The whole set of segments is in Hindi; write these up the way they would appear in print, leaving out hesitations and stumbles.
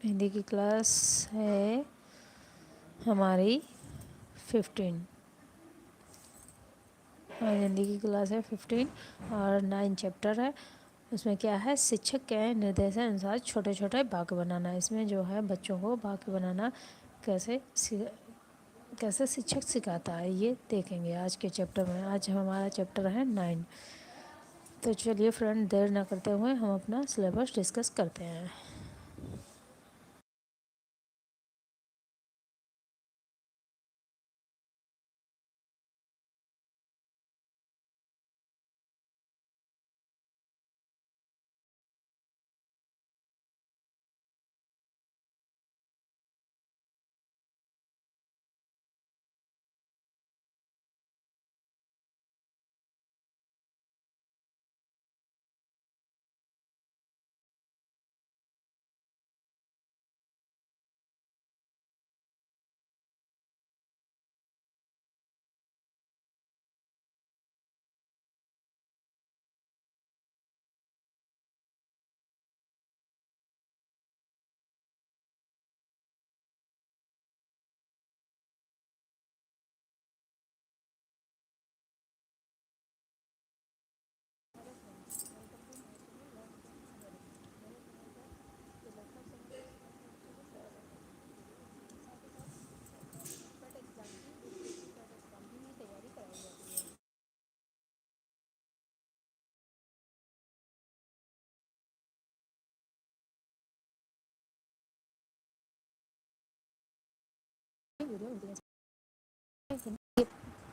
हिंदी की क्लास है हमारी 15। और हिंदी की क्लास है 15 और 9 चैप्टर है। उसमें क्या है, शिक्षक के निर्देशानुसार छोटे छोटे वाक्य बनाना। इसमें जो है बच्चों को वाक्य बनाना कैसे शिक्षक सिखाता है ये देखेंगे आज के चैप्टर में। आज हमारा चैप्टर है 9। तो चलिए फ्रेंड, देर ना करते हुए हम अपना सिलेबस डिस्कस करते हैं।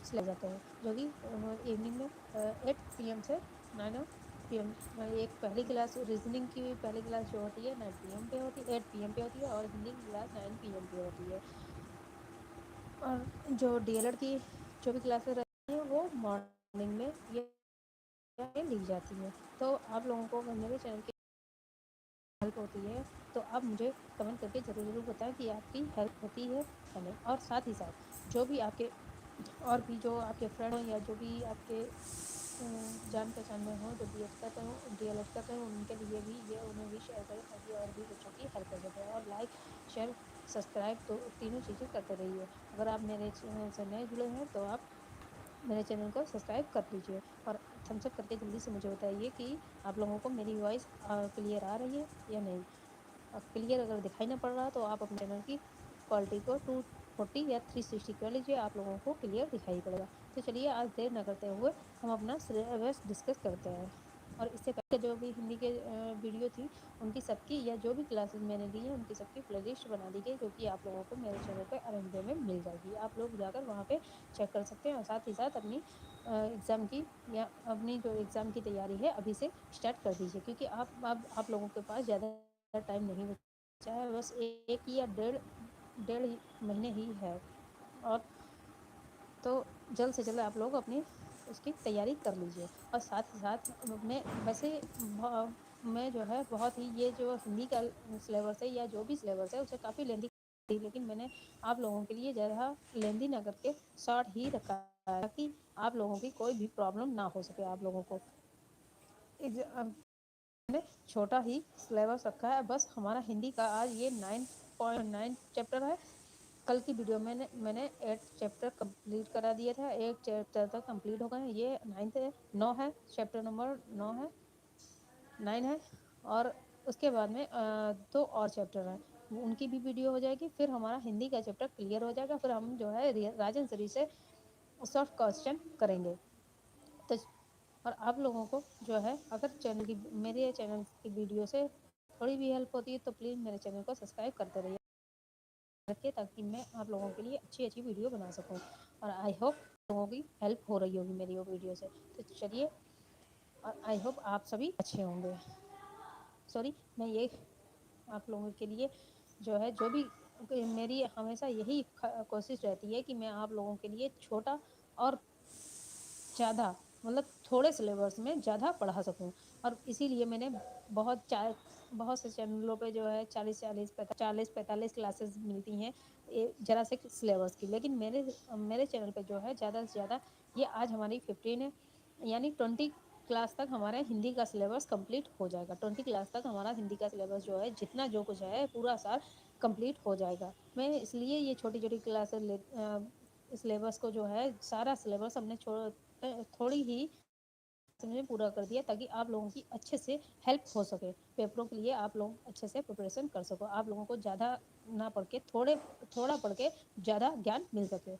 ले जाते हैं जो कि इवनिंग में 8 PM से 9 PM। एक पहली क्लास रीजनिंग की पहली क्लास जो होती है 9 PM पे होती है, 8 PM पे होती है, और हिंदी की क्लास 9 PM पे होती है। और जो DLED की जो भी क्लासेस रहती हैं वो मॉर्निंग में ये ली जाती हैं। तो आप लोगों को मेरे चैनल की हेल्प होती है तो आप मुझे कमेंट करके ज़रूर बताएं कि आपकी हेल्प होती है हमें। और साथ ही साथ जो भी आपके और भी जो आपके फ्रेंड हो या जो भी आपके जान पहचान में हो जो DLED करते हैं उनके लिए भी ये उन्हें भी शेयर करें ताकि और भी बच्चों की हेल्प हो सके। और लाइक, शेयर, सब्सक्राइब तो तीनों चीज़ें करते रहिए। अगर आप मेरे चैनल से नए जुड़े हैं तो आप मेरे चैनल को सब्सक्राइब कर लीजिए और थम्स अप करके जल्दी से मुझे बताइए कि आप लोगों को मेरी वॉइस क्लियर आ रही है या नहीं। क्लियर अगर दिखाई ना पड़ रहा तो आप अपने चैनल की क्वालिटी को 240 या 360 कर लीजिए, आप लोगों को क्लियर दिखाई पड़ेगा। तो चलिए आज देर न करते हुए हम अपना सिलेबस डिस्कस करते हैं। और इससे पहले जो भी हिंदी के वीडियो थी उनकी सबकी या जो भी क्लासेस मैंने दी हैं उनकी सबकी प्लेलिस्ट बना दी गई, जो कि आप लोगों को मेरे चैनल पर अरेंजमेंट में मिल जाएगी। आप लोग जाकर वहाँ पे चेक कर सकते हैं और साथ ही साथ अपनी एग्ज़ाम की या अपनी जो एग्ज़ाम की तैयारी है अभी से स्टार्ट कर दीजिए, क्योंकि आप लोगों के पास ज़्यादा टाइम नहीं बचा है, बस एक या डेढ़ महीने ही है। और तो जल्द से जल्द आप लोग अपनी उसकी तैयारी कर लीजिए। और साथ ही साथ मैं वैसे मैं जो है बहुत ही ये जो हिंदी का सिलेबस है या जो भी सिलेबस है उसे काफ़ी लेंदी, लेकिन मैंने आप लोगों के लिए ज़्यादा लेंदी ना करके शॉर्ट ही रखा है ताकि आप लोगों की कोई भी प्रॉब्लम ना हो सके। आप लोगों को मैंने छोटा ही सिलेबस रखा है। बस हमारा हिंदी का आज ये 9.9 चैप्टर है। कल की वीडियो में मैंने 8 चैप्टर कंप्लीट करा दिया था, 8 चैप्टर तक कंप्लीट हो गए। ये 9 है, 9 है, चैप्टर नंबर 9 है, 9 है। और उसके बाद में 2 और चैप्टर हैं, उनकी भी वीडियो हो जाएगी। फिर हमारा हिंदी का चैप्टर क्लियर हो जाएगा। फिर हम जो है राजन सरी से सॉफ्ट क्वेश्चन करेंगे। तो और आप लोगों को जो है अगर मेरे चैनल की वीडियो से थोड़ी भी हेल्प होती है तो प्लीज़ मेरे चैनल को सब्सक्राइब करते रहिए रखिए, ताकि मैं आप लोगों के लिए अच्छी अच्छी वीडियो बना सकूं। और आई होप लोगों की हेल्प हो रही होगी मेरी वो वीडियो से। तो चलिए, और आई होप आप सभी अच्छे होंगे। सॉरी, मैं ये आप लोगों के लिए जो है जो भी मेरी हमेशा यही कोशिश रहती है कि मैं आप लोगों के लिए छोटा और ज़्यादा मतलब थोड़े सिलेबस में ज़्यादा पढ़ा सकूं। और इसीलिए मैंने बहुत से चैनलों पे जो है 40-45 क्लासेस मिलती हैं ज़रा से सिलेबस की, लेकिन मेरे मेरे चैनल पे जो है ज़्यादा से ज़्यादा ये आज हमारी 15 है, यानी क्लास तक हमारा हिंदी का सिलेबस कंप्लीट हो जाएगा। 20 क्लास तक हमारा हिंदी का सिलेबस जो है, जितना जो कुछ है पूरा साल कंप्लीट हो जाएगा। मैं इसलिए ये छोटी छोटी क्लासेस सिलेबस को जो है, सारा सिलेबस हमने थोड़ी ही में पूरा कर दिया, ताकि आप लोगों की अच्छे से हेल्प हो सके। पेपरों के लिए आप लोग अच्छे से प्रिपरेशन कर सको, आप लोगों को ज़्यादा ना पढ़ के थोड़ा पढ़ के ज़्यादा ज्ञान मिल सके।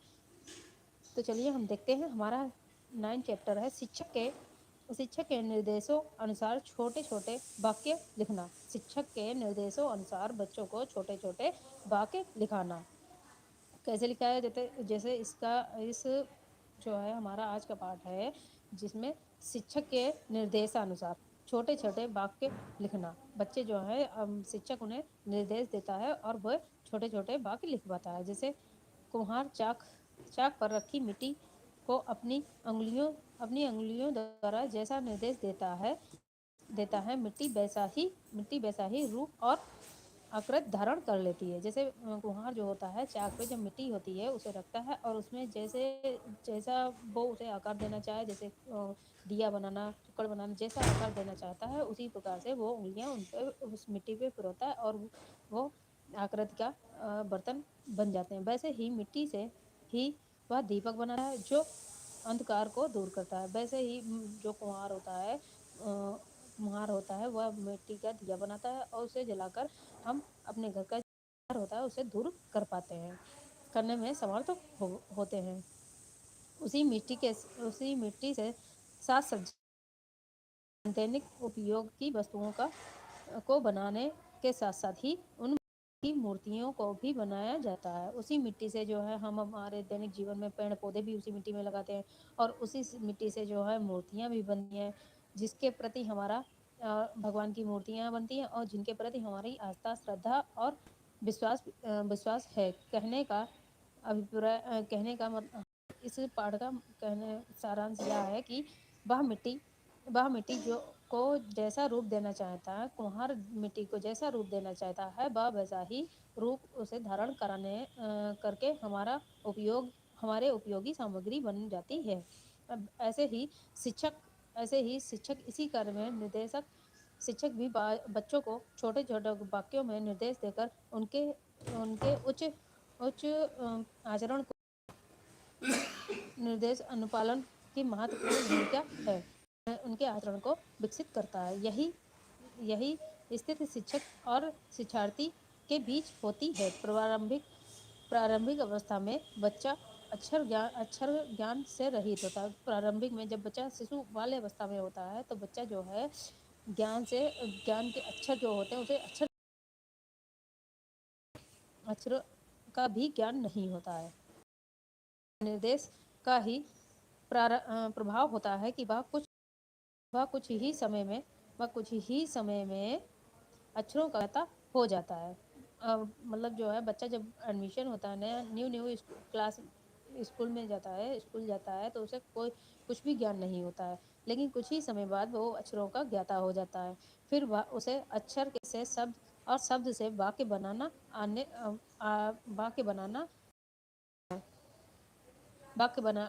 तो चलिए हम देखते हैं, हमारा 9 चैप्टर है शिक्षक के निर्देशों अनुसार छोटे छोटे वाक्य लिखना। शिक्षक के निर्देशों अनुसार बच्चों को छोटे छोटे वाक्य लिखाना। कैसे लिखा है, जैसे इस जो है हमारा आज का पाठ है, जिसमें शिक्षक के निर्देशानुसार छोटे छोटे वाक्य लिखना। बच्चे जो है शिक्षक उन्हें निर्देश देता है और वह छोटे छोटे वाक्य लिखवाता है। जैसे कुम्हार चाक पर रखी मिट्टी को अपनी अंगुलियों द्वारा जैसा निर्देश देता है, मिट्टी वैसा ही रूप और आकृत धारण कर लेती है। जैसे कुम्हार जो होता है, चाक पे जब मिट्टी होती है उसे रखता है, और उसमें जैसा वो उसे आकार देना चाहे, जैसे दिया बनाना, टुकड़ बनाना, जैसा आकार देना चाहता है, उसी प्रकार से वो उंगलियां उस मिट्टी पे फिरौता है और वो आकृति का बर्तन बन जाते हैं। वैसे ही मिट्टी से ही वह दीपक बनाता है जो अंधकार को दूर करता है। वैसे ही जो कुम्हार होता है वह मिट्टी का दिया बनाता है, और उसे जलाकर हम अपने घर का जो होता है उसे दूर कर पाते हैं, करने में समर्थ होते हैं। उसी मिट्टी से साज सज्जा दैनिक उपयोग की वस्तुओं को बनाने के साथ साथ ही उन की मूर्तियों को भी बनाया जाता है। उसी मिट्टी से जो है हम हमारे दैनिक जीवन में पेड़ पौधे भी उसी मिट्टी में लगाते हैं, और उसी मिट्टी से जो है मूर्तियाँ भी बनती हैं, जिसके प्रति हमारा भगवान की मूर्तियाँ बनती हैं, और जिनके प्रति हमारी आस्था, श्रद्धा और विश्वास है। कहने का मतलब, इस पाठ का कहने सारांश यह है कि वह मिट्टी जो को जैसा रूप देना चाहता है, कुम्हार मिट्टी को जैसा रूप देना चाहता है, वह वैसा ही रूप उसे धारण करके हमारे उपयोगी सामग्री बन जाती है। अब ऐसे ही शिक्षक इसी कार्य में निर्देशक शिक्षक भी बच्चों को छोटे छोटे वाक्यों में निर्देश देकर उनके उच्च आचरण को निर्देश अनुपालन की महत्वपूर्ण भूमिका है, उनके आचरण को विकसित करता है। यही स्थिति शिक्षक और शिक्षार्थी के बीच होती है। प्रारंभिक अवस्था में बच्चा अक्षर ज्ञान से रहित होता है। प्रारंभिक में जब बच्चा शिशु वाले अवस्था में होता है, तो बच्चा जो है ज्ञान के अक्षर जो होते हैं, उसे अक्षर का भी ज्ञान नहीं होता है। निर्देश का ही प्रभाव होता है कि वह कुछ ही समय में अक्षरों का पता हो जाता है। मतलब जो है बच्चा जब एडमिशन होता है, नया न्यू क्लास स्कूल जाता है, तो उसे कुछ भी ज्ञान नहीं होता है, लेकिन कुछ ही समय बाद वो अक्षरों का ज्ञाता हो जाता है। फिर उसे अक्षर से शब्द से वाक्य बनाना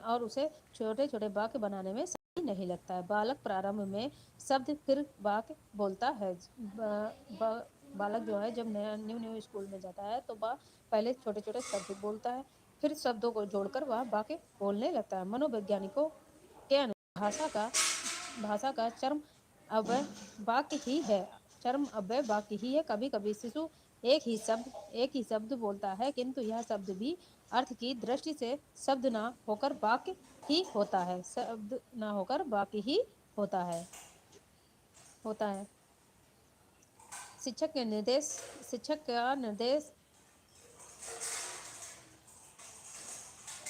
और उसे छोटे छोटे वाक्य बनाने में समय नहीं लगता है। बालक प्रारंभ में शब्द फिर वाक्य बोलता है। बालक जो है जब न्यू स्कूल में जाता है, तो वह पहले छोटे छोटे शब्द बोलता है, फिर शब्दों को जोड़कर वह वाक्य बोलने लगता है। मनोवैज्ञानिकों के अनुसार भाषा का चरम अव्यय वाक्य ही है। कभी कभी शिशु एक ही शब्द बोलता है, किंतु यह शब्द भी अर्थ की दृष्टि से शब्द ना होकर वाक्य ही होता है। शिक्षक का निर्देश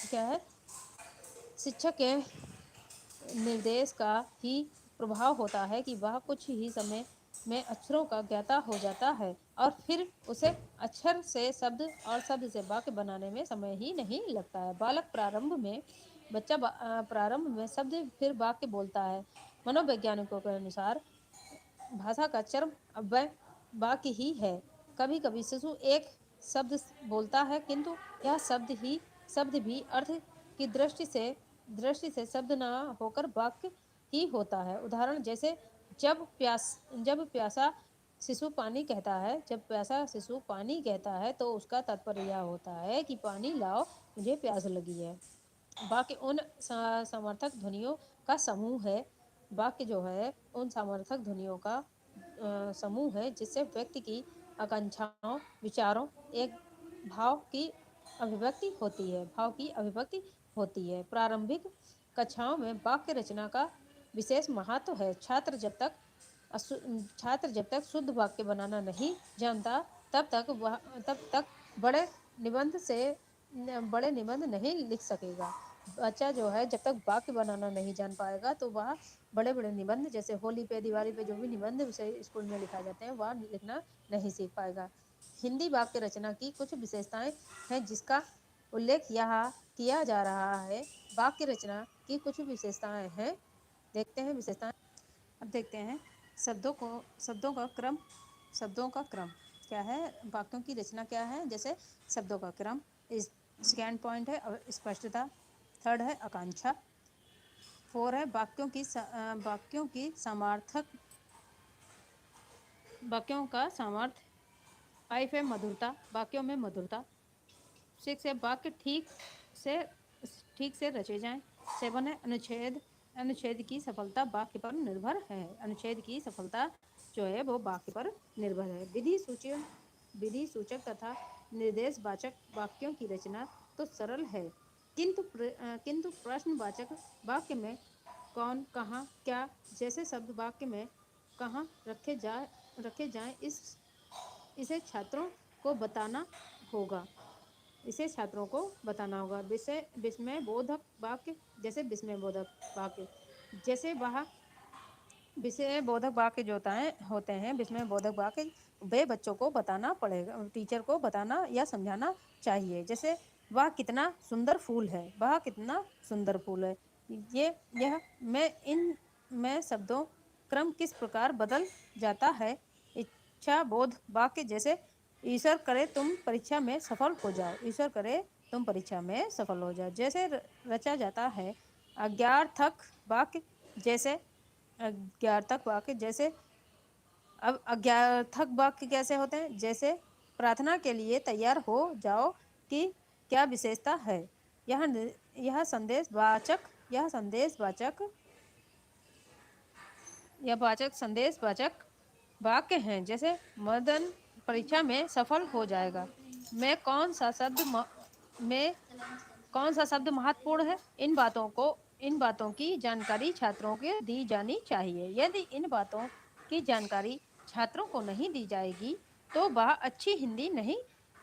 क्या है? शिक्षक के निर्देश का ही प्रभाव होता है कि वह कुछ ही समय में अक्षरों का ज्ञाता हो जाता है, और फिर उसे अक्षर से शब्द और शब्द से वाक्य बनाने में समय ही नहीं लगता है। बच्चा प्रारंभ में शब्द फिर वाक्य बोलता है। मनोवैज्ञानिकों के अनुसार भाषा का चरम अव्यय वाक्य ही है। कभी कभी शिशु एक शब्द बोलता है, किंतु यह शब्द भी अर्थ की दृष्टि से शब्द ना होकर वाक्य ही होता है। उदाहरण जैसे जब प्यासा शिशु पानी कहता है, जब प्यासा शिशु पानी कहता है तो उसका तात्पर्य यह होता है कि पानी लाओ, मुझे प्यास लगी है। वाक्य उन समर्थक ध्वनियों का समूह है। वाक्य जो है उन समर्थक ध्वनियों का समूह है जिससे व्यक्ति की आकांक्षाओं, विचारों, एक भाव की अभिव्यक्ति होती है। प्रारंभिक कक्षाओं में वाक्य रचना का विशेष महत्व है। छात्र जब तक शुद्ध वाक्य बनाना नहीं जानता तब तक बड़े बड़े निबंध नहीं लिख सकेगा। बच्चा जो है जब तक वाक्य बनाना नहीं जान पाएगा तो वह बड़े बड़े निबंध, जैसे होली पे, दिवाली पे जो भी निबंध उसे स्कूल में लिखा जाते हैं, वह लिखना नहीं सीख पाएगा। हिंदी वाक्य रचना की कुछ विशेषताएं हैं जिसका उल्लेख यहाँ किया जा रहा है। वाक्य रचना की कुछ विशेषताएं हैं, देखते हैं विशेषताएं। अब देखते हैं शब्दों का क्रम क्या है, वाक्यों की रचना क्या है। जैसे शब्दों का क्रम, सेकेंड पॉइंट है स्पष्टता, थर्ड है आकांक्षा, फोर है वाक्यों का सामर्थ्य, फाइव है मधुरता, वाक्यों में मधुरता, सिक्स है वाक्य ठीक से रचे जाएं, सेवन है अनुच्छेद की सफलता वाक्य पर निर्भर है। अनुच्छेद की सफलता जो है वो वाक्य पर निर्भर है। विधि सूचक तथा निर्देशवाचक वाक्यों की रचना तो सरल है, किंतु प्रश्नवाचक वाक्य में कौन, कहाँ, क्या जैसे शब्द वाक्य में कहाँ रखे जाएं, इसे छात्रों को बताना होगा। विस्मय बोधक वाक्य, जैसे विषय बोधक वाक्य जो होते हैं विस्मय बोधक वाक्य, वे बच्चों को बताना पड़ेगा, टीचर को बताना या समझाना चाहिए। जैसे वह कितना सुंदर फूल है, मैं शब्दों क्रम किस प्रकार बदल जाता है। इच्छा बोध वाक्य, जैसे ईश्वर करे तुम परीक्षा में सफल हो जाओ, जैसे रचा जाता है। अज्ञार्थक वाक्य, अब अज्ञार्थक वाक्य कैसे होते हैं। जैसे प्रार्थना के लिए तैयार हो जाओ कि क्या विशेषता है। यह संदेशवाचक वाक्य हैं। जैसे मदन परीक्षा में सफल हो जाएगा। में कौन सा शब्द महत्वपूर्ण है। इन बातों की जानकारी छात्रों को दी जानी चाहिए। यदि इन बातों की जानकारी छात्रों को नहीं दी जाएगी तो वह अच्छी हिंदी नहीं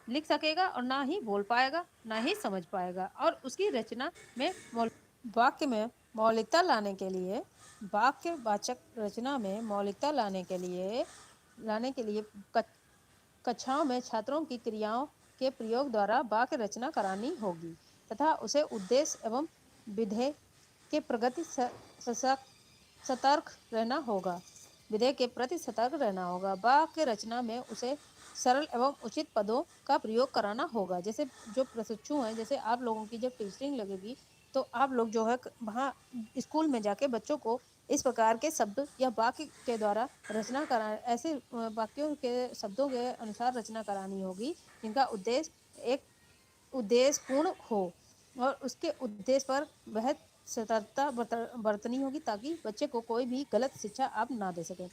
लिख सकेगा और ना ही बोल पाएगा, ना ही समझ पाएगा। और उसकी रचना में वाक्य में मौलिकता लाने के लिए वाक्यवाचक रचना में मौलिकता लाने के लिए कक्षाओं में छात्रों की क्रियाओं के प्रयोग द्वारा वाक्य रचना करानी होगी तथा उसे उद्देश्य एवं विधेय के प्रति सतर्क रहना होगा। वाक्य रचना में उसे सरल एवं उचित पदों का प्रयोग कराना होगा। जैसे जो प्रशिक्षु हैं, जैसे आप लोगों की जब टीचिंग लगेगी तो आप लोग जो है वहाँ स्कूल में जाके बच्चों को इस प्रकार के शब्द या वाक्य के द्वारा रचना करा, ऐसे वाक्यों के शब्दों के अनुसार रचना करानी होगी जिनका उद्देश्य पूर्ण हो और उसके उद्देश्य पर वह सतर्कता बरतनी होगी ताकि बच्चे को कोई भी गलत शिक्षा आप ना दे सके।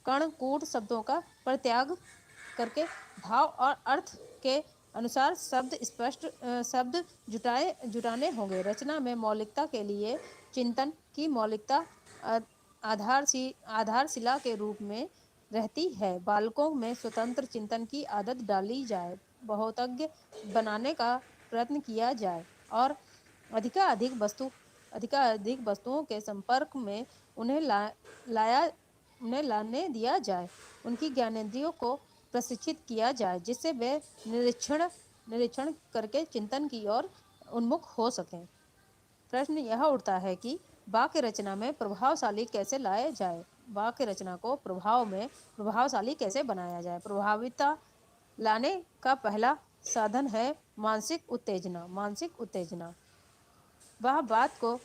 कर्णकूट शब्दों का परित्याग करके भाव और अर्थ के अनुसार शब्द जुटाने होंगे। रचना में मौलिकता के लिए चिंतन की मौलिकता आधारशिला के रूप में रहती है। बालकों में स्वतंत्र चिंतन की आदत डाली जाए, बहुतज्ञ बनाने का प्रयत्न किया जाए और अधिकाधिक वस्तुओं के संपर्क में उन्हें लाने दिया जाए। उनकी ज्ञानेंद्रियों को प्रशिक्षित किया जाए जिससे वे निरीक्षण करके चिंतन की ओर उन्मुख हो सकें। प्रश्न यह उठता है कि वाक्य रचना में प्रभावशाली कैसे लाया जाए। वाक्य रचना को प्रभावशाली कैसे बनाया जाए। प्रभाविता लाने का पहला साधन है मानसिक उत्तेजना। वह बात को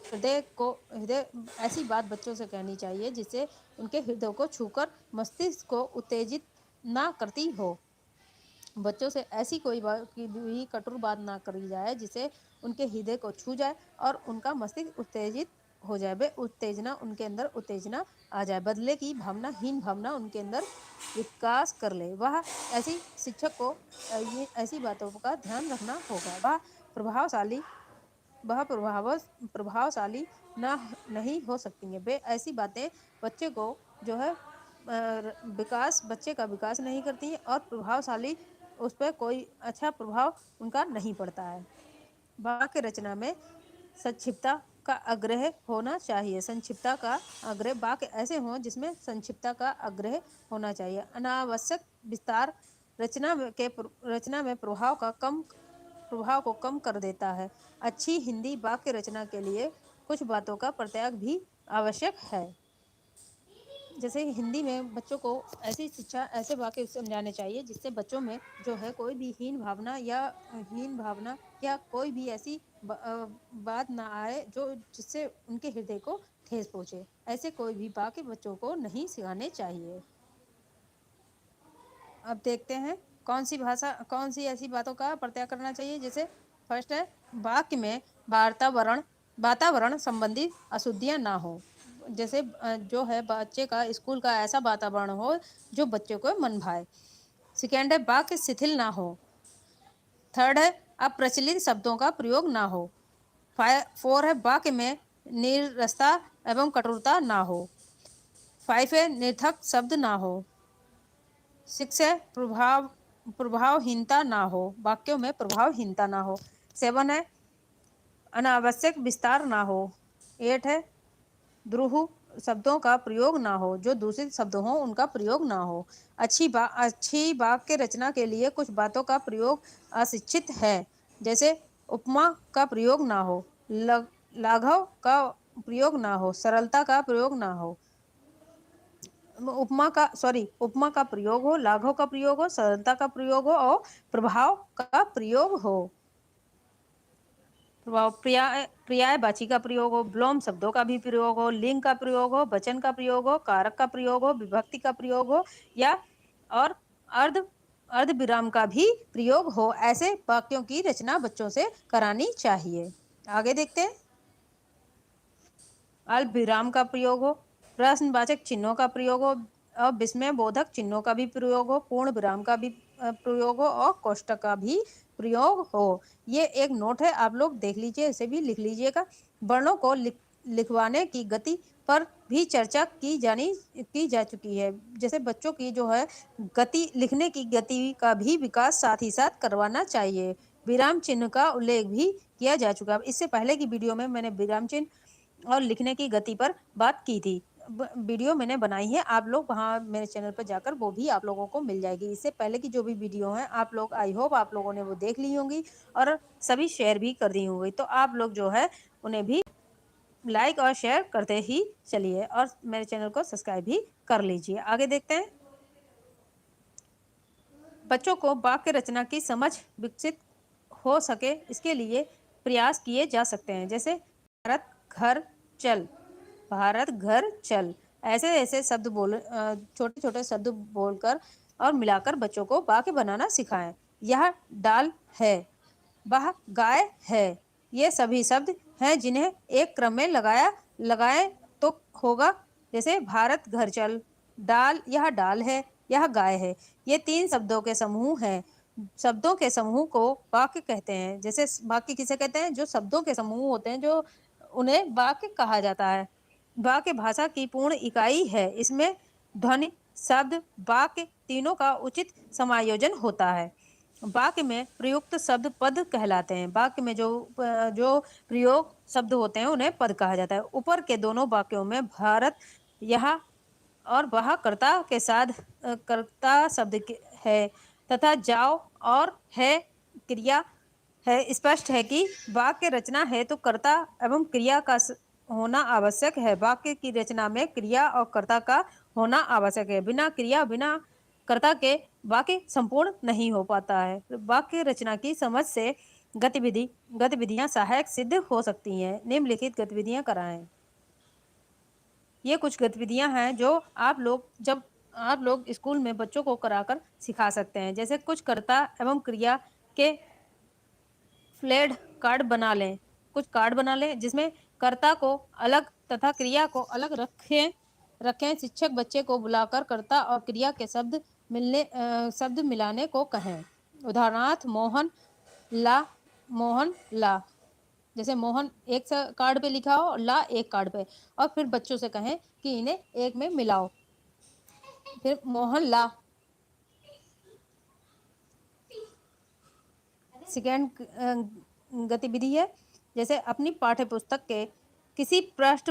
हृदय ऐसी बात बच्चों से कहनी चाहिए जिससे उनके हृदय को छूकर मस्तिष्क को उत्तेजित ना करती हो। बच्चों से ऐसी कोई भी कटुर बात ना करी जाए जिससे उनके हृदय को छू जाए और उनका मस्तिष्क उत्तेजित हो जाए, वे उत्तेजना उनके अंदर उत्तेजना आ जाए, बदले की भावना, हीन भावना उनके अंदर विकास कर ले। वह ऐसी शिक्षक को ये ऐसी बातों का ध्यान रखना होगा। वह प्रभावशाली ना नहीं हो सकती हैं। वे ऐसी बातें बच्चे को जो है बच्चे का विकास नहीं करती हैं और प्रभावशाली उस पर कोई अच्छा प्रभाव उनका नहीं पड़ता है। वाक्य रचना में संक्षिप्तता का आग्रह होना चाहिए। संक्षिप्तता का आग्रह, वाक्य ऐसे हों जिसमें संक्षिप्तता का आग्रह होना चाहिए। अनावश्यक विस्तार रचना में प्रभाव को कम कर देता है। अच्छी हिंदी वाक्य रचना के लिए कुछ बातों का परित्याग भी आवश्यक है। जैसे हिंदी में बच्चों को ऐसी शिक्षा, ऐसे वाक्य समझाने चाहिए जिससे बच्चों में जो है कोई भी हीन भावना या कोई भी ऐसी बात ना आए जिससे उनके हृदय को ठेस पहुंचे। ऐसे कोई भी वाक्य बच्चों को नहीं सिखाने चाहिए। अब देखते हैं कौन सी ऐसी बातों का परित्याग करना चाहिए। जैसे फर्स्ट है, वाक्य में वातावरण संबंधी अशुद्धियां ना हो। जैसे जो है बच्चे का स्कूल का ऐसा वातावरण हो जो बच्चे को मन भाए। सेकेंड है, वाक्य शिथिल ना हो। थर्ड है, अप्रचलित शब्दों का प्रयोग ना हो। 4 है, वाक्य में नीरसता एवं कठोरता ना हो। 5 है, निरर्थक शब्द ना हो। 6 है, प्रभावहीनता ना हो, वाक्यों में प्रभावहीनता ना हो। 7 है, अनावश्यक विस्तार ना हो। 8 है, द्रुह शब्दों का प्रयोग ना हो, जो दूषित शब्द हो उनका प्रयोग ना हो। अच्छी वाक्य रचना के लिए कुछ बातों का प्रयोग अशिक्षित है। जैसे उपमा का प्रयोग ना हो, लाघव का प्रयोग ना हो, सरलता का प्रयोग ना हो। उपमा का प्रयोग हो, लाघव का प्रयोग हो, सरलता का प्रयोग हो और प्रभाव का प्रयोग हो। पर्यायवाची का प्रयोग हो, विलोम शब्दों का भी प्रयोग हो, लिंग का प्रयोग हो, वचन का प्रयोग हो, कारक का प्रयोग हो, विभक्ति का प्रयोग हो या और अर्ध विराम का भी प्रयोग हो। ऐसे वाक्यों की रचना बच्चों से करानी चाहिए। आगे देखते हैं। अल्प विराम का प्रयोग हो, प्रश्नवाचक चिन्हों का प्रयोग हो और विस्मय बोधक चिन्हों का भी प्रयोग हो, पूर्ण विराम का भी प्रयोग हो और कोष्टक का भी प्रयोग हो। ये एक नोट है, आप लोग देख लीजिए, इसे भी लिख लीजिएगा। वर्णों को लिखवाने की गति पर भी चर्चा की जा चुकी है। जैसे बच्चों की जो है लिखने की गति का भी विकास साथ ही साथ करवाना चाहिए। विराम चिन्ह का उल्लेख भी किया जा चुका है। इससे पहले की वीडियो में मैंने विराम चिन्ह और लिखने की गति पर बात की थी। वीडियो मैंने बनाई है, आप लोग वहाँ मेरे चैनल पर जाकर वो भी आप लोगों को मिल जाएगी। इससे पहले की जो भी वीडियो है आप लोग, आई होप आप लोगों ने वो देख ली होंगी और सभी शेयर भी कर दी होंगी। तो आप लोग जो है उन्हें भी लाइक और शेयर करते ही चलिए और मेरे चैनल को सब्सक्राइब भी कर लीजिए। आगे देखते हैं। बच्चों को वाक्य रचना की समझ विकसित हो सके, इसके लिए प्रयास किए जा सकते हैं। जैसे भारत घर चल, भारत घर चल, ऐसे शब्द छोटे छोटे शब्द बोलकर और मिलाकर बच्चों को वाक्य बनाना सिखाएं। यह डाल है, वह गाय है, ये सभी शब्द हैं जिन्हें एक क्रम में लगाए तो होगा। जैसे भारत घर चल, यह डाल है, यह गाय है, ये 3 शब्दों के समूह हैं। शब्दों के समूह को वाक्य कहते हैं। जैसे वाक्य किसे कहते हैं? जो शब्दों के समूह होते हैं, जो उन्हें वाक्य कहा जाता है। वाक्य भाषा की पूर्ण इकाई है। इसमें ध्वनि, शब्द, वाक्य तीनों का उचित समायोजन होता है। वाक्य में प्रयुक्त शब्द पद कहलाते हैं। वाक्य में जो प्रयोग शब्द होते हैं उन्हें पद कहा जाता है। ऊपर के दोनों वाक्यों में भारत, यह और वह कर्ता के साथ कर्ता शब्द है तथा जाओ और है क्रिया है। स्पष्ट है कि वाक्य रचना है तो कर्ता एवं क्रिया का होना आवश्यक है। वाक्य की रचना में क्रिया और कर्ता का होना आवश्यक है। बिना क्रिया, बिना कर्ता के वाक्य संपूर्ण नहीं हो पाता है। वाक्य रचना की समझ से गतिविधियां सहायक सिद्ध हो सकती हैं। निम्नलिखित गतिविधियां कराएं। ये कुछ गतिविधियां हैं जो आप लोग स्कूल में बच्चों को कराकर सिखा सकते हैं। जैसे कुछ कर्ता एवं क्रिया के फ्लैश कार्ड बना लें। कुछ कार्ड बना लें जिसमें कर्ता को अलग तथा क्रिया को अलग रखें। शिक्षक बच्चे को बुलाकर कर्ता और क्रिया के शब्द मिलाने को कहें। उदाहरणार्थ मोहन ला। जैसे मोहन एक कार्ड पे लिखा हो, ला एक कार्ड पे, और फिर बच्चों से कहें कि इन्हें एक में मिलाओ। फिर मोहन ला। सेकेंड गतिविधि है, जैसे अपनी पाठ्य पुस्तक के किसी पृष्ठ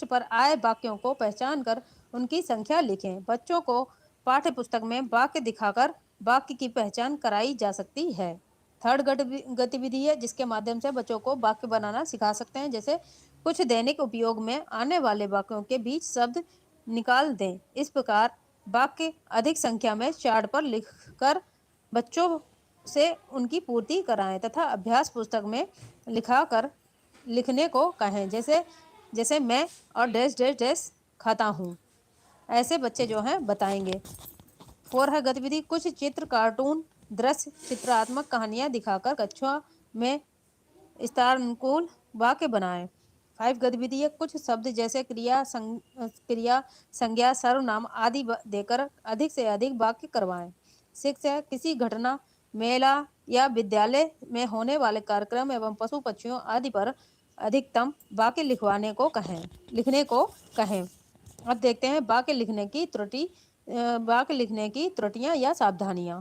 पर आए वाक्यों को पहचान कर उनकी संख्या लिखें। बच्चों को पाठ्य पुस्तक में वाक्य दिखाकर वाक्य की पहचान कराई जा सकती है। थर्ड गतिविधि है जिसके माध्यम से बच्चों को वाक्य बनाना सिखा सकते हैं। जैसे कुछ दैनिक उपयोग में आने वाले वाक्यों के बीच शब्द निकाल दें। इस प्रकार वाक्य अधिक संख्या में चार्ट पर लिखकर बच्चों से उनकी पूर्ति कराएं तथा अभ्यास पुस्तक में लिखने को कहें। जैसे मैं और डैश डैश डैश खाता हूँ। ऐसे बच्चे जो हैं बताएंगे। 4 है गतिविधि, कुछ चित्र, कार्टून, दृश्य, चित्रात्मक कहानियां दिखाकर कक्षा में स्थानानुकूल वाक्य बनाएं। 5 गतिविधि है, कुछ शब्द जैसे क्रिया, संज्ञा, सर्वनाम आदि देकर अधिक से अधिक वाक्य करवाएं। 6 है, किसी घटना, मेला या विद्यालय में होने वाले कार्यक्रम एवं पशु पक्षियों आदि पर अधिकतम वाक्य लिखने को कहें। अब देखते हैं वाक्य लिखने की त्रुटियां या सावधानियां।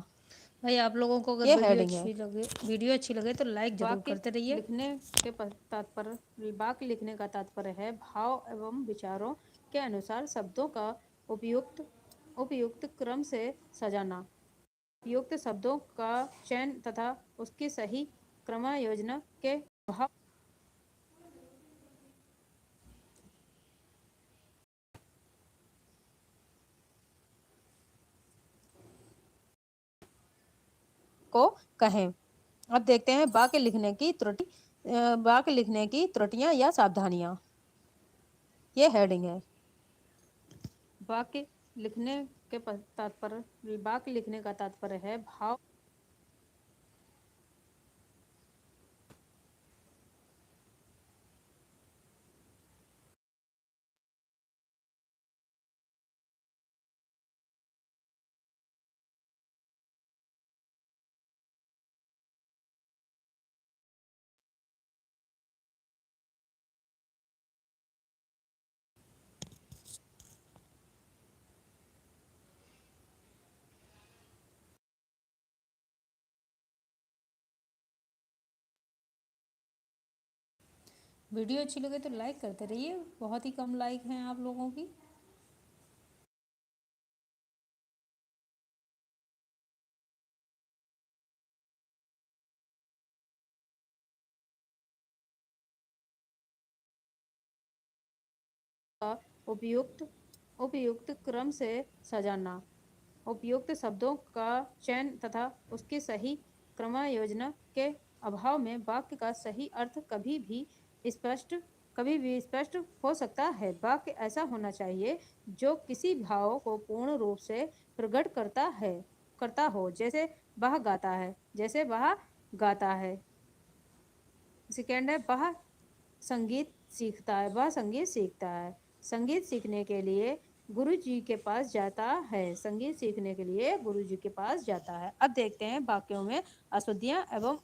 भाई आप लोगों को अगर ये हेडिंग है। वीडियो अच्छी लगे तो लाइक जरूर वाक्य करते रहिए। वाक्य लिखने का तात्पर्य है भाव एवं विचारों के अनुसार शब्दों का उपयुक्त क्रम से सजाना। उपयुक्त शब्दों का चयन तथा उसकी सही क्रमायोजना के भाव को कहें। अब देखते हैं वाक्य लिखने की त्रुटियां या सावधानियां। ये हेडिंग है। वाक्य लिखने का तात्पर्य है भाव वीडियो अच्छी लगे तो लाइक करते रहिए। बहुत ही कम लाइक हैं आप लोगों की। का उपयुक्त क्रम से सजाना। उपयुक्त शब्दों का चयन तथा उसकी सही क्रमायोजना के अभाव में वाक्य का सही अर्थ कभी भी स्पष्ट हो सकता है। वाक्य ऐसा होना चाहिए जो किसी भाव को पूर्ण रूप से प्रकट करता हो। जैसे वह गाता है। सेकेंड है वह संगीत सीखता है। संगीत सीखने के लिए गुरु जी के पास जाता है। अब देखते हैं वाक्यों में अशुद्धियां एवं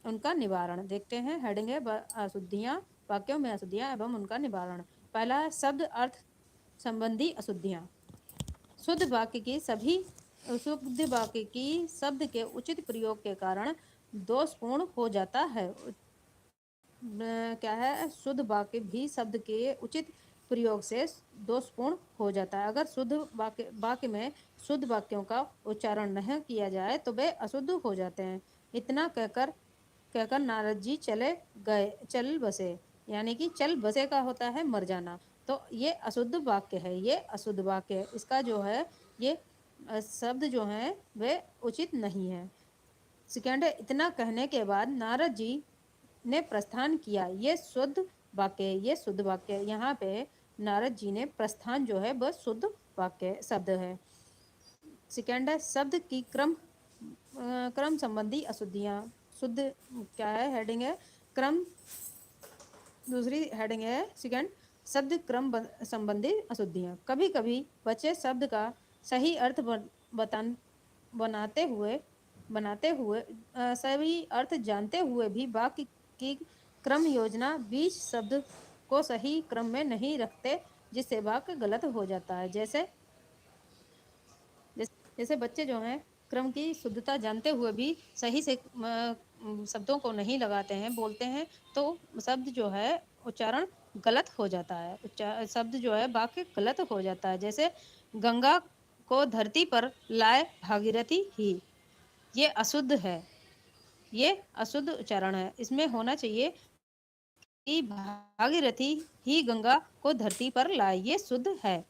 उनका निवारण देखते हैं। हेडिंग है अशुद्धियां, वाक्यों में अशुद्धियां एवं उनका निवारण। पहला है शब्द अर्थ संबंधी अशुद्धियां। शुद्ध वाक्य की शब्द के उचित प्रयोग के कारण दोषपूर्ण हो जाता है। क्या है, शुद्ध वाक्य भी शब्द के उचित प्रयोग से दोषपूर्ण हो जाता है। अगर शुद्ध वाक्य में शुद्ध वाक्यों का उच्चारण नहीं किया जाए तो वे अशुद्ध हो जाते हैं। इतना कहकर नारद जी चल बसे, यानी कि चल बसे का होता है मर जाना। तो ये अशुद्ध वाक्य है। इसका जो है ये शब्द जो हैं वे उचित नहीं है। सेकंड है, इतना कहने के बाद नारद जी ने प्रस्थान किया। ये शुद्ध वाक्य है, ये शुद्ध वाक्य है। यहाँ पे नारद जी ने प्रस्थान जो है वह शुद्ध वाक्य शब्द है। सेकंड है, शब्द की क्रम संबंधी अशुद्धियाँ। शुद्ध क्या है, हेडिंग है क्रम, दूसरी हेडिंग है सेकंड, शब्द क्रम संबंधी अशुद्धियाँ। कभी कभी बच्चे शब्द का सही अर्थ बतन बनाते हुए सभी अर्थ जानते हुए भी वाक्य की क्रम योजना बीच शब्द को सही क्रम में नहीं रखते, जिससे वाक्य गलत हो जाता है। जैसे बच्चे जो हैं क्रम की शुद्धता जानते हुए भी सही से शब्दों को नहीं लगाते हैं, बोलते हैं, तो शब्द जो है उच्चारण गलत हो जाता है, शब्द जो है वाक्य गलत हो जाता है। जैसे गंगा को धरती पर लाए भागीरथी ही, ये अशुद्ध है, ये अशुद्ध उच्चारण है। इसमें होना चाहिए कि भागीरथी ही गंगा को धरती पर लाए, ये शुद्ध है।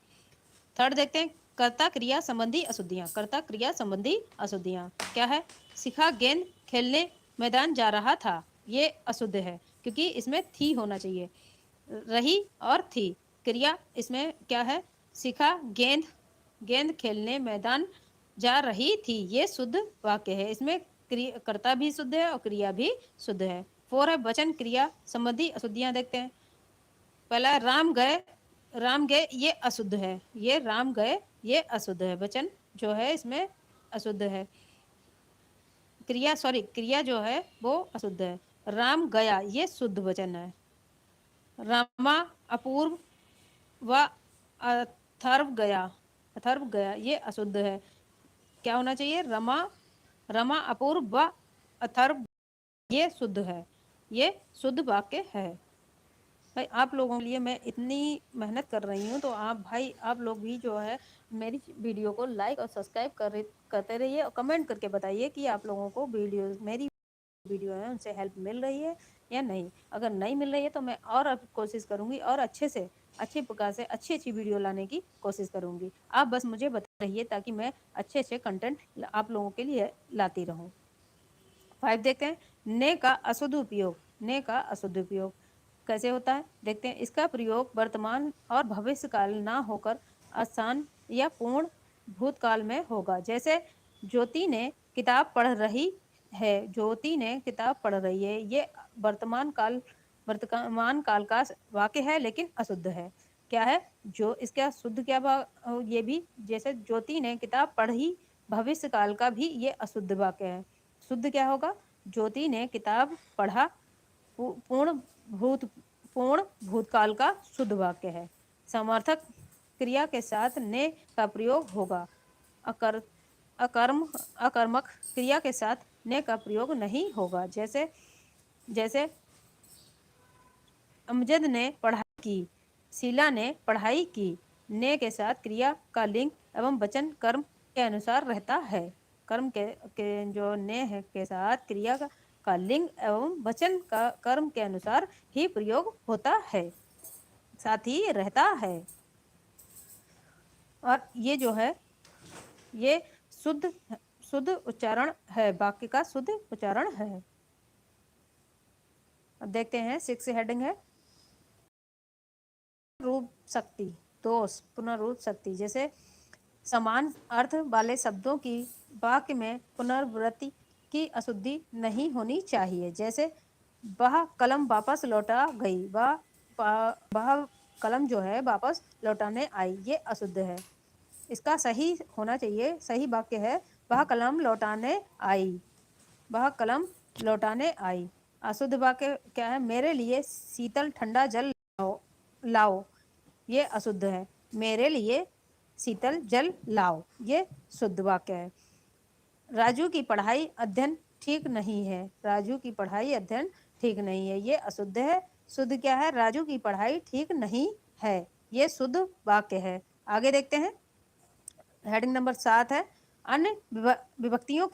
थर्ड देखते हैं, कर्ता क्रिया संबंधी अशुद्धियां। कर्ता क्रिया संबंधी अशुद्धियां क्या है, शिखा गेंद खेलने मैदान जा रहा था, ये अशुद्ध है क्योंकि इसमें थी होना चाहिए। रही और थी क्रिया, इसमें क्या है, शिखा गेंद खेलने मैदान जा रही थी, ये शुद्ध वाक्य है। इसमें कर्ता भी शुद्ध है और क्रिया भी शुद्ध है। 4 है वचन क्रिया संबंधी अशुद्धियां देखते हैं। पहला राम गए, ये अशुद्ध है, ये राम गए ये अशुद्ध है, वचन जो है इसमें अशुद्ध है। क्रिया जो है वो अशुद्ध है। राम गया, ये शुद्ध वचन है। रामा अपूर्व व अथर्व गया, ये अशुद्ध है। क्या होना चाहिए, रमा अपूर्व व अथर्व, ये शुद्ध है, ये शुद्ध वाक्य है। भाई आप लोगों के लिए मैं इतनी मेहनत कर रही हूँ, तो आप लोग भी जो है मेरी वीडियो को लाइक और सब्सक्राइब करते रहिए और कमेंट करके बताइए कि आप लोगों को मेरी वीडियो है उनसे हेल्प मिल रही है या नहीं। अगर नहीं मिल रही है तो मैं और अब कोशिश करूँगी और अच्छे प्रकार से अच्छी वीडियो लाने की कोशिश करूँगी। आप बस मुझे बता रहिए ताकि मैं अच्छे कंटेंट आप लोगों के लिए लाती रहूँ। 5 देखते हैं, ने का अशुद्ध उपयोग कैसे होता है, देखते हैं। इसका प्रयोग वर्तमान और भविष्य काल ना होकर आसान या पूर्ण भूतकाल में होगा। जैसे ज्योति ने किताब पढ़ रही है, ये वर्तमान काल का वाक्य है लेकिन अशुद्ध है। क्या है, जो इसका शुद्ध ये भी, जैसे ज्योति ने किताब पढ़ी, भविष्य काल का भी ये अशुद्ध वाक्य है। शुद्ध क्या होगा, ज्योति ने किताब पढ़ा, पूर्ण भूतकाल का शुद्ध वाक्य है। समर्थक क्रिया के साथ ने का प्रयोग होगा। अकर्मक क्रिया के साथ ने का प्रयोग नहीं होगा। जैसे अमजद ने पढ़ाई की, शीला ने पढ़ाई की। ने के साथ क्रिया का लिंग एवं वचन कर्म के अनुसार रहता है। कर्म के जो ने है के साथ क्रिया का लिंग एवं वचन का कर्म के अनुसार ही प्रयोग होता है, साथ ही रहता है। और ये जो है ये शुद्ध उच्चारण है, वाक्य का शुद्ध उच्चारण है। अब देखते हैं 6 हेडिंग है, रूप शक्ति दोष, पुनर्रूप शक्ति। जैसे समान अर्थ वाले शब्दों की वाक्य में पुनर्वृत्ति की अशुद्धि नहीं होनी चाहिए। जैसे वह कलम वापस लौटा गई, वह कलम जो है वापस लौटाने आई, ये अशुद्ध है। इसका सही होना चाहिए, सही वाक्य है वह कलम लौटाने आई। अशुद्ध वाक्य क्या है, मेरे लिए शीतल ठंडा जल लाओ, ये अशुद्ध है। मेरे लिए शीतल जल लाओ, ये शुद्ध वाक्य है। राजू की पढ़ाई अध्ययन ठीक नहीं है, ये अशुद्ध है। शुद्ध क्या है, राजू की पढ़ाई ठीक नहीं है, ये शुद्ध वाक्य है। आगे देखते हैं, हेडिंग नंबर 7 है, अन्य विभक्तियों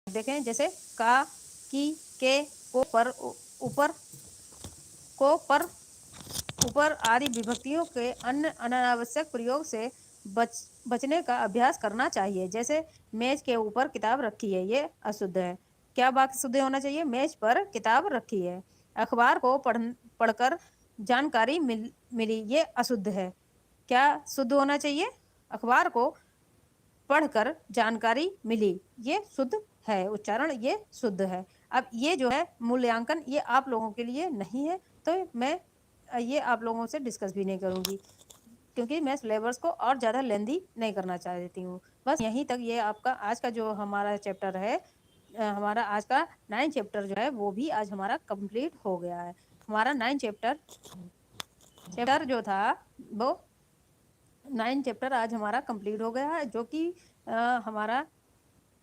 देखें। जैसे का, की, के, को, पर, ऊपर, को, पर, ऊपर आदि विभक्तियों के अन्य अनावश्यक प्रयोग से बचने का अभ्यास करना चाहिए। जैसे मेज के ऊपर किताब रखी है, ये अशुद्ध है। क्या वाक्य शुद्ध होना चाहिए? मेज पर किताब रखी है। अखबार को पढ़कर जानकारी मिली, ये अशुद्ध है। क्या शुद्ध होना चाहिए? अखबार को पढ़कर जानकारी मिली, ये शुद्ध है। उच्चारण ये शुद्ध है। अब ये जो है मूल्यांकन, ये आप लोगों के लिए नहीं है, तो मैं ये आप लोगों से डिस्कस भी नहीं करूंगी, क्योंकि मैं सिलेबस को और ज़्यादा लेंदी नहीं करना चाहती हूँ। बस यहीं तक ये आपका आज का जो हमारा चैप्टर है, हमारा आज का 9 चैप्टर जो है वो भी आज हमारा कंप्लीट हो गया है। हमारा 9 चैप्टर जो था वो 9 चैप्टर आज हमारा कंप्लीट हो गया है, जो कि हमारा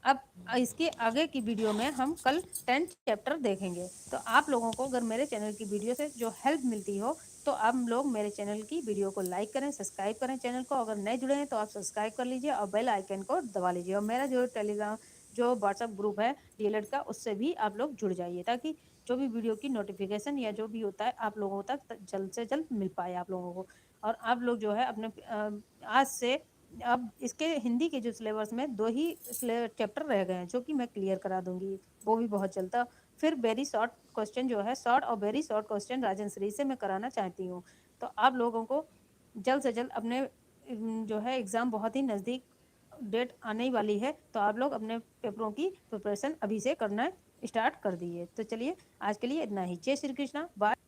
अब इसके आगे की वीडियो में हम कल 10 चैप्टर देखेंगे। तो आप लोगों को अगर मेरे चैनल की वीडियो से जो हेल्प मिलती हो तो आप लोग मेरे चैनल की वीडियो को लाइक करें, सब्सक्राइब करें चैनल को। अगर नए जुड़े हैं तो आप सब्सक्राइब कर लीजिए और बेल आइकन को दबा लीजिए। और मेरा जो टेलीग्राम जो व्हाट्सएप ग्रुप है डीएलएड का, उससे भी आप लोग जुड़ जाइए, ताकि जो भी वीडियो की नोटिफिकेशन या जो भी होता है आप लोगों तक जल्द से जल्द मिल पाए आप लोगों को। और आप लोग जो है अपने आज से अब इसके हिंदी के जो सिलेबस में 2 ही चैप्टर रह गए हैं, जो कि मैं क्लियर करा दूंगी, वो भी बहुत जल्द। फिर वेरी शॉर्ट क्वेश्चन जो है, शॉर्ट और वेरी शॉर्ट क्वेश्चन राजन श्री से मैं कराना चाहती हूँ। तो आप लोगों को जल्द से जल्द अपने जो है एग्ज़ाम बहुत ही नज़दीक डेट आने ही वाली है, तो आप लोग अपने पेपरों की प्रिपरेशन अभी से करना स्टार्ट कर दिए। तो चलिए आज के लिए इतना ही। जय श्री कृष्णा, बाय।